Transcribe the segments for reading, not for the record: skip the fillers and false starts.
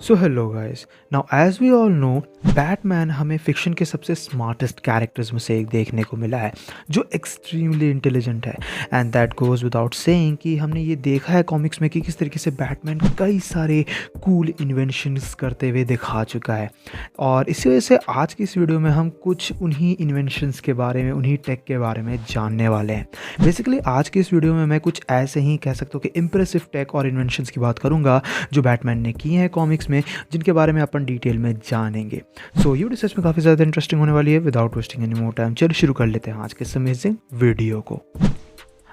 So hello guys. Now as we all know, Batman हमें fiction के सबसे smartest characters में से एक देखने को मिला है जो एक्सट्रीमली इंटेलिजेंट है। And that goes without saying कि हमने ये देखा है कॉमिक्स में कि किस तरीके से बैटमैन कई सारे कूल इन्वेंशंस करते हुए दिखा चुका है। और इसी वजह से आज की इस वीडियो में हम कुछ उन्हीं इन्वेंशंस के बारे में, उन्हीं टेक के बारे में जानने वाले हैं। बेसिकली आज की इस वीडियो में मैं कुछ ऐसे ही कह सकता हूँ कि इम्प्रेसिव टेक और इन्वेंशंस की बात करूँगा जो बैटमैन ने की हैं कॉमिक्स में, जिनके बारे में अपन डिटेल में जानेंगे। सो ये रिसर्च में काफ़ी ज़्यादा इंटरेस्टिंग होने वाली है। Without wasting any more time चलिए शुरू कर लेते हैं आज के इस अमेजिंग वीडियो को।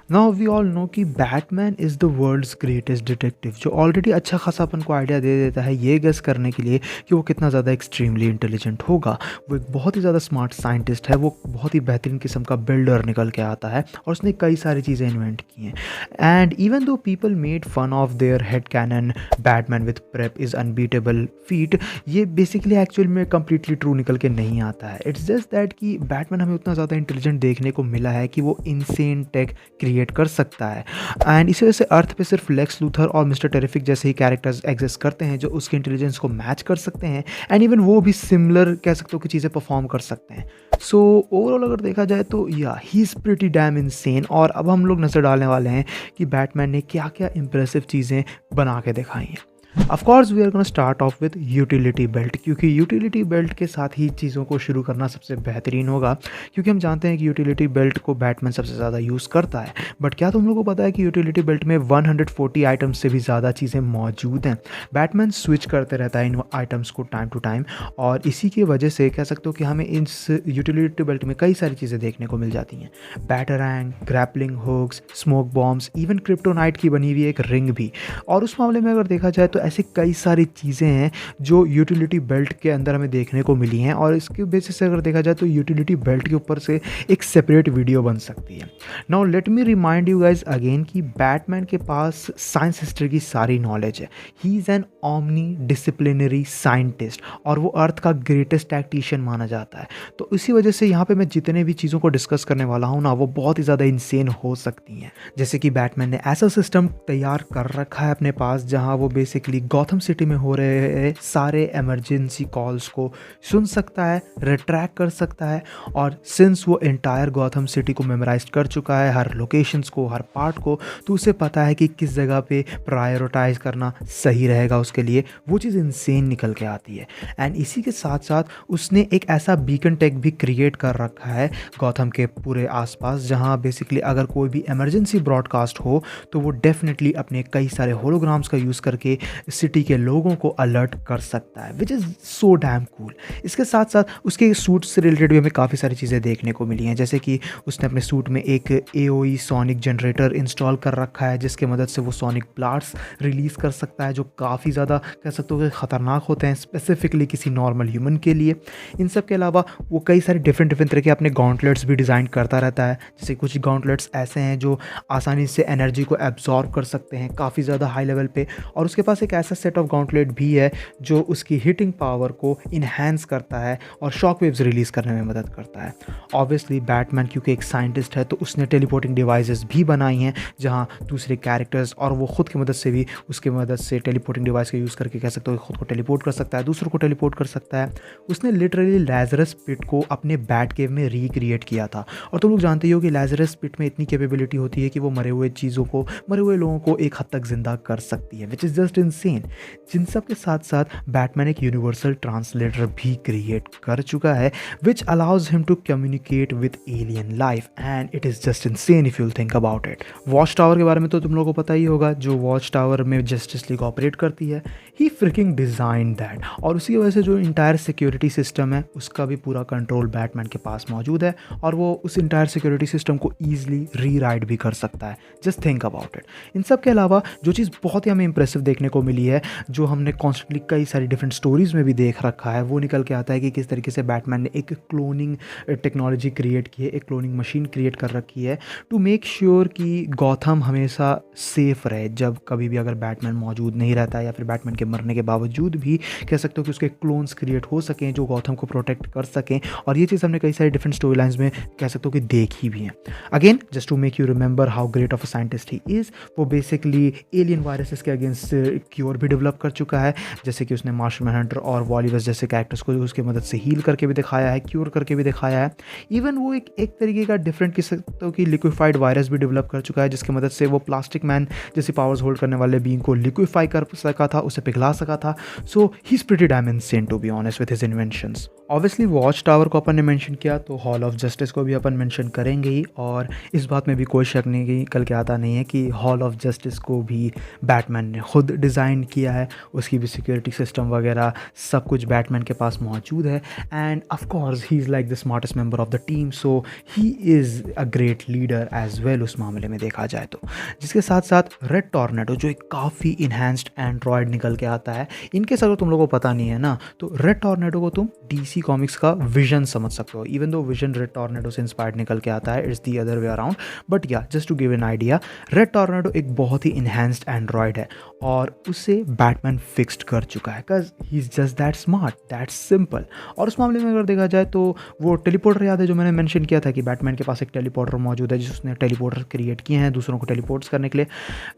नाउ वी ऑल नो कि Batman is the world's greatest detective, जो ऑलरेडी अच्छा खासा अपन को आइडिया दे देता है ये गेस करने के लिए कि वो कितना ज़्यादा एक्सट्रीमली इंटेलिजेंट होगा। वो एक बहुत ही ज़्यादा स्मार्ट साइंटिस्ट है, वो बहुत ही बेहतरीन किस्म का बिल्डर निकल के आता है और उसने कई सारी चीज़ें इन्वेंट की हैं। And even though people made fun of their head canon Batman with prep is unbeatable feat, ये बेसिकली एक्चुअल में कम्प्लीटली ट्रू निकल के नहीं आता है। इट्स जस्ट दैट कि बैटमैन हमें उतना ज़्यादा इंटेलिजेंट देखने को मिला है कि वो इनसेन टेक क्रिएट कर सकता है। एंड इसी वजह से अर्थ पे सिर्फ लेक्स लूथर और मिस्टर टेरिफिक जैसे ही कैरेक्टर्स एग्जिस्ट करते हैं जो उसके इंटेलिजेंस को मैच कर सकते हैं। एंड इवन वो भी सिमिलर कह सकते हो कि चीज़ें परफॉर्म कर सकते हैं। सो ओवरऑल अगर देखा जाए तो he is pretty dam insane. और अब हम लोग नज़र डालने वाले हैं कि बैटमैन ने क्या क्या इंप्रेसिव चीज़ें बना के दिखाई हैं। Of course we are gonna start off with utility belt, क्योंकि यूटिलिटी बेल्ट के साथ ही चीज़ों को शुरू करना सबसे बेहतरीन होगा, क्योंकि हम जानते हैं कि यूटिलिटी बेल्ट को बैटमैन सबसे ज़्यादा यूज़ करता है। बट क्या तुम लोगों को पता है कि यूटिलिटी बेल्ट में 140 आइटम्स से भी ज़्यादा चीज़ें मौजूद हैं। बैटमैन स्विच करते रहता है इन आइटम्स को टाइम टू टाइम, और इसी की वजह से कह सकते हो कि हमें इस यूटिलिटी बेल्ट में कई सारी चीज़ें देखने को मिल जाती हैं। Batarang, grappling hooks, smoke bombs, even kryptonite की बनी हुई एक रिंग भी। और उस मामले में अगर देखा जाए तो ऐसी कई सारी चीज़ें हैं जो यूटिलिटी बेल्ट के अंदर हमें देखने को मिली हैं, और इसके बेसिस से अगर देखा जाए तो यूटिलिटी बेल्ट के ऊपर से एक सेपरेट वीडियो बन सकती है। Now let me remind you guys again कि बैटमैन के पास साइंस हिस्ट्री की सारी नॉलेज है। He is an omni disciplinary scientist और वो अर्थ का ग्रेटेस्ट टैक्टिशियन माना जाता है। तो इसी वजह से यहाँ पे मैं जितने भी चीज़ों को डिस्कस करने वाला हूँ ना, वो बहुत ही ज़्यादा इंसेन हो सकती हैं। जैसे कि बैटमैन ने ऐसा सिस्टम तैयार कर रखा है अपने पास जहाँ वो बेसिकली गॉथम सिटी में हो रहे सारे इमरजेंसी कॉल्स को सुन सकता है, रिट्रैक्ट कर सकता है। और सिंस वो एंटायर गॉथम सिटी को मेमोराइज कर चुका है, हर लोकेशंस को, हर पार्ट को, तो उसे पता है कि किस जगह पे प्रायोरिटाइज करना सही रहेगा उसके लिए। वो चीज़ इंसेन निकल के आती है। एंड इसी के साथ साथ उसने एक ऐसा बीकन टेक भी क्रिएट कर रखा है गॉथम के पूरे आसपास, जहाँ बेसिकली अगर कोई भी इमरजेंसी ब्रॉडकास्ट हो तो वो डेफिनेटली अपने कई सारे होलोग्राम्स का यूज़ करके सिटी के लोगों को अलर्ट कर सकता है, which is so damn cool. इसके साथ साथ उसके सूट से रिलेटेड भी हमें काफ़ी सारी चीज़ें देखने को मिली हैं, जैसे कि उसने अपने सूट में एक AOE सोनिक जनरेटर इंस्टॉल कर रखा है, जिसके मदद से वो सोनिक ब्लास्ट्स रिलीज़ कर सकता है, जो काफ़ी ज़्यादा कह सकते हो कि ख़तरनाक होते हैं स्पेसिफिकली किसी नॉर्मल ह्यूमन के लिए। इन सब के अलावा वो कई सारे डिफरेंट तरह के अपने गॉन्टलेट्स भी डिज़ाइन करता रहता है। जैसे कुछ गॉन्टलेट्स ऐसे हैं जो आसानी से एनर्जी को एब्जॉर्ब कर सकते हैं काफ़ी ज़्यादा हाई लेवल पे, और उसके पास एक ऐसा सेट ऑफ गॉन्टलेट भी है जो उसकी हिटिंग पावर को इन्हेंस करता है और शॉक वेव्स रिलीज़ करने में मदद करता है। ऑब्वियसली बैटमैन क्योंकि एक साइंटिस्ट है तो उसने टेलीपोर्टिंग डिवाइसेस भी बनाई हैं, जहां दूसरे कैरेक्टर्स और वो खुद की मदद से भी उसके मदद से टेलीपोर्टिंग डिवाइस का यूज़ करके कह सकते हो खुद को टेलीपोर्ट कर सकता है, दूसरों को टेलीपोर्ट कर सकता है। उसने लिटरली लैज़रस पिट को अपने बैट केव में रिक्रिएट किया था। और तुम लोग जानते ही हो कि लैज़रस पिट में इतनी कैपेबिलिटी होती है कि वो मरे हुए चीज़ों को, मरे हुए लोगों को एक हद तक जिंदा कर सकती है, विच इज़ जस्ट इनसेन। जिन सब के साथ साथ बैटमैन एक यूनिवर्सल ट्रांसलेटर भी क्रिएट कर चुका है, which allows him to communicate with alien life, and it is just insane if you think about it. Watch tower के बारे में तो तुम लोगों को पता ही होगा, जो वॉच टावर में जस्टिस लीग ऑपरेट करती है। ही फ्रिकिंग डिज़ाइन दैट, और उसी वजह से जो इंटायर सिक्योरिटी सिस्टम है उसका भी पूरा कंट्रोल बैटमैन के पास मौजूद है, और वो उस इंटायर सिक्योरिटी सिस्टम को ईजिली रीराइट भी कर सकता है। Just think about it. इन सब के अलावा जो चीज़ बहुत ही हमें इंप्रेसिव देखने को मिली है, जो हमने कॉन्स्टेंटली कई सारी डिफरेंट स्टोरीज में भी देख रखा है, वो निकल के आता है कि किस तरीके से बैटमैन ने एक क्लोनिंग टेक्नोलॉजी क्रिएट की है, एक क्लोनिंग मशीन क्रिएट कर रखी है टू मेक श्योर कि गॉथम हमेशा सेफ रहे। जब कभी भी अगर बैटमैन मौजूद नहीं रहता है या फिर बैटमैन के मरने के बावजूद भी कह सकते हो कि उसके क्लोन्स क्रिएट हो सकें जो गॉथम को प्रोटेक्ट कर सकें। और ये चीज़ हमने कई सारी डिफरेंट स्टोरी लाइन्स में कह सकते हो कि देखी भी हैं। Again just to make you remember how great of a scientist he is, वो बेसिकली एलियन वायरसेस के अगेंस्ट क्योर भी डेवलप कर चुका है, जैसे कि उसने मार्शल मैनहंटर और वॉलीवर्स जैसे कैरेक्टर्स को उसकी मदद से हील करके भी दिखाया है, क्योर करके भी दिखाया है। इवन वो एक तरीके का डिफरेंट कह सकते हो कि लिक्विफाइड वायरस भी डेवलप कर चुका है, जिसकी मदद से वो प्लास्टिक मैन जैसी पावर्स होल्ड करने वाले बीइंग को लिक्विफाई कर सका था, उसे पिघला सका था। So he is pretty damn insane to be honest with his inventions. Obviously watch tower को अपन ने मेंशन किया, तो हॉल ऑफ जस्टिस को भी अपन मेंशन करेंगे ही, और इस बात में भी कोई शक नहीं कि कल के आता नहीं है कि हॉल ऑफ जस्टिस को भी बैटमैन ने खुद डिज़ाइन किया है। उसकी भी सिक्योरिटी सिस्टम वगैरह सब कुछ बैटमैन के पास मौजूद है, and of course he is like the smartest member of the team, so he is a great leader as well उस मामले में देखा जाए तो। जिसके साथ साथ रेड टॉर्नेडो जो एक काफ़ी इन्हांस्ड एंड्रॉयड निकल के आता है, इनकेस अगर तुम लोगों को पता नहीं है ना, तो रेड टॉर्नेडो को तुम डीसी कॉमिक्स का विजन समझ सकते हो। Even though Vision Red Tornado से इंस्पायर्ड निकल के आता है, it's the other way around, but yeah just to give an idea, Red Tornado एक बहुत ही इन्हांस्ड एंड्रॉयड है और उसे बैटमैन फिक्स्ड कर चुका है, because he is just that smart, that simple. और उस मामले में अगर देखा जाए तो वो टेलीपोर्टर याद है जो मैंने मेंशन किया था कि बैटमैन के पास एक टेलीपोर्टर मौजूद है, जिसने टेलीपोर्टर क्रिएट किए हैं दूसरों को टेलीपोर्ट्स करने के लिए।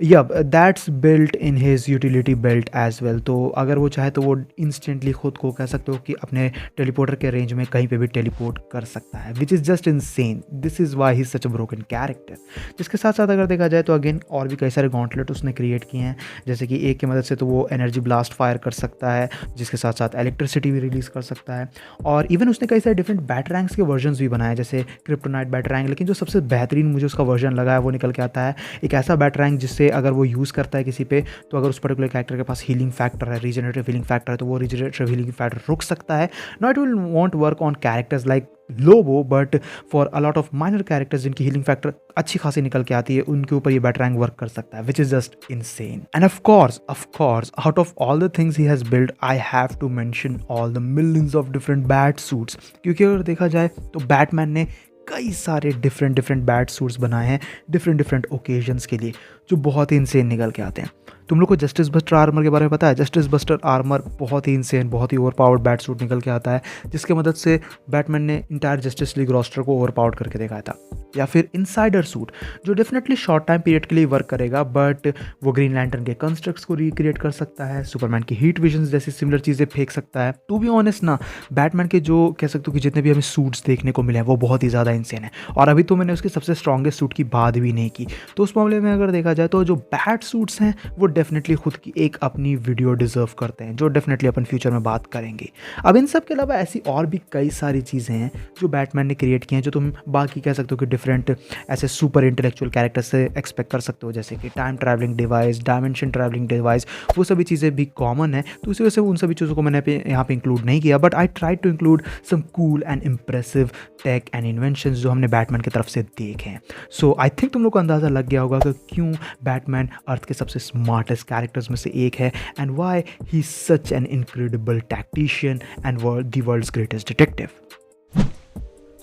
या that's built in his utility belt as well, तो अगर वो चाहे तो वो इंस्टेंटली खुद को कह सकते हो कि अपने टेलीपोर्टर के रेंज में कहीं पे भी टेलीपोर्ट कर सकता है, which is just insane. This is why he such a broken character. जिसके साथ साथ अगर देखा जाए तो अगेन और भी कई सारे गॉन्टलेट उसने क्रिएट किए हैं, जैसे कि एक की मदद से तो वो एनर्जी ब्लास्ट फायर कर सकता है, जिसके साथ साथ इलेक्ट्रिसिटी भी रिलीज़ कर सकता है। और इवन उसने कई सारे डिफरेंट बैट रैंक्स के वर्जन्स भी बनाए, जैसे क्रिप्टोनाइट बैट रैंक, लेकिन जो सबसे बेहतरीन मुझे उसका वर्जन लगा है वो निकल के आता है एक ऐसा बैट रैंक जिससे अगर वो यूज़ करता है किसी पे, तो अगर उस पर्टिकुलर कैरेक्टर के पास हीलिंग फैक्टर है, रीजनरेटिव हीलिंग फैक्टर है, तो वो रीजनरेटिव हीलिंग फैक्टर रुक सकता है। Not will want work on characters like Lobo, but for a lot of minor characters जिनकी हीलिंग फैक्टर अच्छी खासी निकल के आती है, उनके ऊपर ये बैट रैंक वर्क कर सकता है, which is just insane. And of course out of all the things he has build, I have to mention all the millions of different bat suits, क्योंकि अगर देखा जाए तो बैटमैन ने कई सारे डिफरेंट बैट सूट्स बनाए हैं डिफरेंट ओकेजन्स के लिए, जो बहुत ही इंसेन निकल के आते हैं। तुम लोग को जस्टिस बस्टर आर्मर के बारे में पता है? जस्टिस बस्टर आर्मर बहुत ही इंसेन, बहुत ही ओवरपावर्ड बैट सूट निकल के आता है, जिसके मदद से बैटमैन ने इंटायर जस्टिस लीग रोस्टर को ओवरपावर्ड करके दिखाया था। या फिर इनसाइडर सूट, जो डेफिनेटली शॉर्ट टाइम पीरियड के लिए वर्क करेगा, बट वो ग्रीन लैंटर्न के कंस्ट्रक्ट्स को रिक्रिएट कर सकता है, सुपरमैन की हीट विजन जैसी सिमिलर चीज़ें फेंक सकता है। टू बी ऑनेस्ट ना, बैटमैन के जो कह सकते हो कि जितने भी हमें सूट्स देखने को मिले हैं वो बहुत ही ज़्यादा इंसेन है, और अभी तो मैंने उसके सबसे स्ट्रॉन्गेस्ट सूट की बात भी नहीं की। तो उस मामले में अगर देखा जाए तो जो बैट सूट्स हैं वो डेफिनेटली खुद की एक अपनी वीडियो डिजर्व करते हैं, जो डेफिनेटली अपन फ्यूचर में बात करेंगे। अब इन सब के अलावा ऐसी और भी कई सारी चीज़ें हैं जो बैटमैन ने क्रिएट की हैं, जो तुम बाकी कह सकते हो कि डिफरेंट ऐसे सुपर इंटेलेक्चुअल कैरेक्टर से एक्सपेक्ट कर सकते हो, जैसे कि time travelling device, dimension travelling device, वो सभी चीज़ें भी कॉमन है। तो इसी वजह से उन सभी चीज़ों को मैंने यहाँ पे इंक्लूड नहीं किया, but I try to include some cool and impressive tech and inventions जो हमने बैटमैन की तरफ से देखे हैं। सो आई थिंक तुम लोग को अंदाज़ा लग गया होगा कि क्यों बैटमैन अर्थ के सबसे स्मार्टेस्ट कैरेक्टर्स में से एक है, and why he is such an incredible tactician and the world's greatest detective.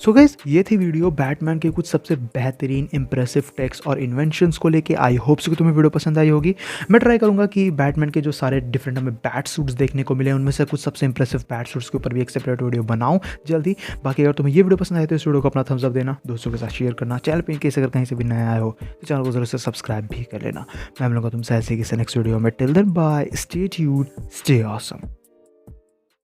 So guys, ये थी वीडियो बैटमैन के कुछ सबसे बेहतरीन इंप्रेसिव टेक्स और इन्वेंशंस को लेके। आई होप सो कि तुम्हें वीडियो पसंद आई होगी। मैं ट्राई करूंगा कि बैटमैन के जो सारे डिफरेंट हमें बैट सूट्स देखने को मिले, उनमें से कुछ सबसे इंप्रेसिव बैट सूट्स के ऊपर भी एक सेपरेट वीडियो बनाऊं जल्दी। बाकी अगर तुम्हें ये वीडियो पसंद आए तो इस वीडियो को अपना थम्स अप देना, दोस्तों के साथ शेयर करना, चैनल पे इनकेस अगर कहीं से भी नया आए हो तो चैनल को जरूर से सब्सक्राइब भी कर लेना। मैं मिलूंगा तुमसे ऐसे किसी नेक्स्ट वीडियो में। Till then bye, stay tuned, stay awesome.